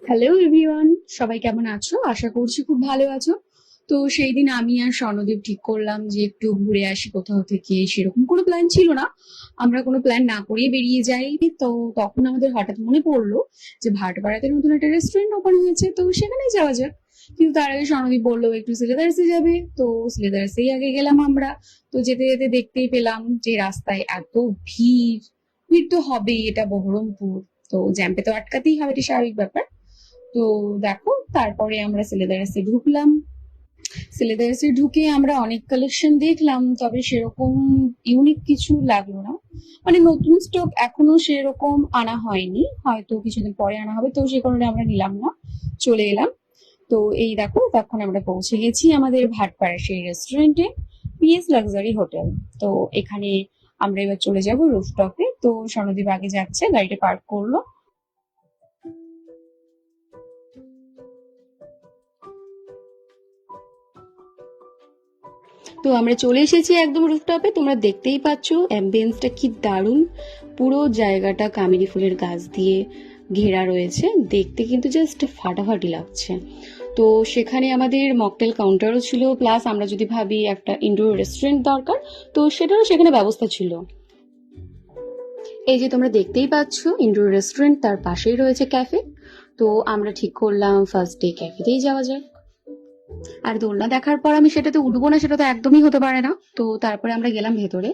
Hello everyone, সবাই কেমন আছো? আশা করছি খুব ভালো আছো। তো সেই দিন আমি আর স্বর্ণদীপ ঠিক করলাম যে একটু ঘুরে আসি কোথাও থেকে। সেরকম কোনো প্ল্যান ছিল না, আমরা কোনো প্ল্যান না করেই বেরিয়ে যাই। তো তখন আমাদের হঠাৎ মনে পড়লো যে ভাটপাড়াতে নতুন একটা রেস্টুরেন্ট ওপেন হয়েছে, তো সেখানেই যাওয়া যাক। কিন্তু তার আগে স্বর্ণদীপ বললো একটু সিলেদার্সে যাবে, তো সিলেদার্সেই আগে গেলাম আমরা। তো যেতে যেতে দেখতেই পেলাম যে রাস্তায় এত ভিড়। ভিড় তো হবেই, এটা বহরমপুর, তো জ্যাম্পে তো আটকাতেই হবে, এটা স্বাভাবিক ব্যাপার। তো দেখো, তারপরে আমরা সিলেদার্সে ঢুকলাম। সিলেদার্সে ঢুকে আমরা অনেক কালেকশন দেখলাম, তবে সেরকম ইউনিক কিছু লাগলো না। মানে নতুন স্টক এখনো সেরকম আনা হয়নি, হয়তো কিছুদিন পরে আনা হবে, তো সে কারণে আমরা নিলাম না, চলে এলাম। তো এই দেখো, তখন আমরা পৌঁছে গেছি আমাদের ভাটপাড়া সেই রেস্টুরেন্টে, পিএস লাক্সারি হোটেল। তো এখানে আমরা এবার চলে যাব রুফটপে। তো স্বর্ণদীপ আগে যাচ্ছে, গাড়িটা পার্ক করলো। তো আমরা চলে এসেছি একদম রুফটপে, তোমরা দেখতেই পাচ্ছ অ্যাম্বিয়েন্সটা কি দারুণ। পুরো জায়গাটা কামিনী ফুলের গাছ দিয়ে ঘেরা রয়েছে, দেখতে কিন্তু জাস্ট ফাটাফাটি লাগছে। তো সেখানে আমাদের মকটেল কাউন্টারও ছিল, প্লাস আমরা যদি ভাবি একটা ইনডোর রেস্টুরেন্ট দরকার, তো সেটারও সেখানে ব্যবস্থা ছিল। এই যে তোমরা দেখতেই পাচ্ছ ইনডোর রেস্টুরেন্ট, তার পাশেই রয়েছে ক্যাফে। তো আমরা ঠিক করলাম ফার্স্ট ডে ক্যাফেতেই যাওয়া যায়। আর দোলনা দেখার পর আমি সেটাতে উঠবো না, সেটা তো একদমই হতে পারে না। তো তারপরে আমরা গেলাম ভেতরে।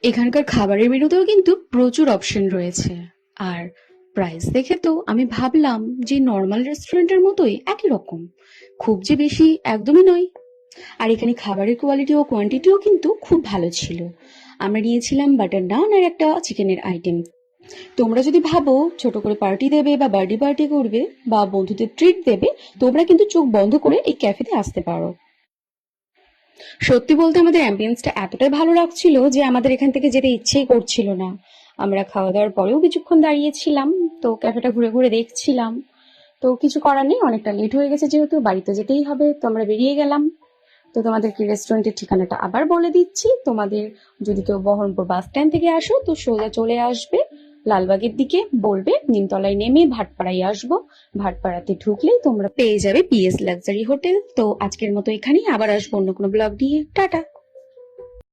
এখানকার খাবারের মেনুতেও কিন্তু প্রচুর অপশন রয়েছে। আর প্রাইস দেখে তো আমি ভাবলাম যে নর্মাল রেস্টুরেন্টের মতোই একই রকম, খুব যে বেশি একদমই নয়। আর এখানে খাবারের কোয়ালিটি ও কোয়ান্টিটিও কিন্তু খুব ভালো ছিল। আমরা নিয়েছিলাম বাটার নান আর একটা চিকেনের আইটেম। তোমরা যদি ভাবো ছোট করে পার্টি দেবে বা বার্থডে পার্টি করবে বা বন্ধুদের ট্রিট দেবে, তোমরা কিন্তু চোখ বন্ধ করে এই ক্যাফেতে আসতে পারো। সত্যি বলতে আমাদের অ্যাম্বিয়েন্সটা এতটাই ভালো লাগছিল যে আমাদের এখান থেকে যেতে ইচ্ছেই করছিল না। আমরা খাওয়া দাওয়ার পরেও কিছুক্ষণ দাঁড়িয়েছিলাম, তো ক্যাফেটা ঘুরে ঘুরে দেখছিলাম। তো কিছু করার নেই, অনেকটা লেট হয়ে গেছে, যেহেতু বাড়িতে যেতেই হবে, তো আমরা বেরিয়ে গেলাম। তো তোমাদেরকে রেস্টুরেন্টের ঠিকানাটা আবার বলে দিচ্ছি। তোমাদের যদি কেউ বহরমপুর বাস স্ট্যান্ড থেকে আসো, তো সোজা চলে আসবে লালবাগের দিকে, বলবে নিমতলায় নেমে ভাটপাড়ায় আসবো। ভাটপাড়াতে ঢুকলেই তোমরা পেয়ে যাবে পিএস লাক্সারি হোটেল। তো আজকের মতো এখানেই, আবার আসবো অন্য কোনো ব্লগ নিয়ে। টাটা।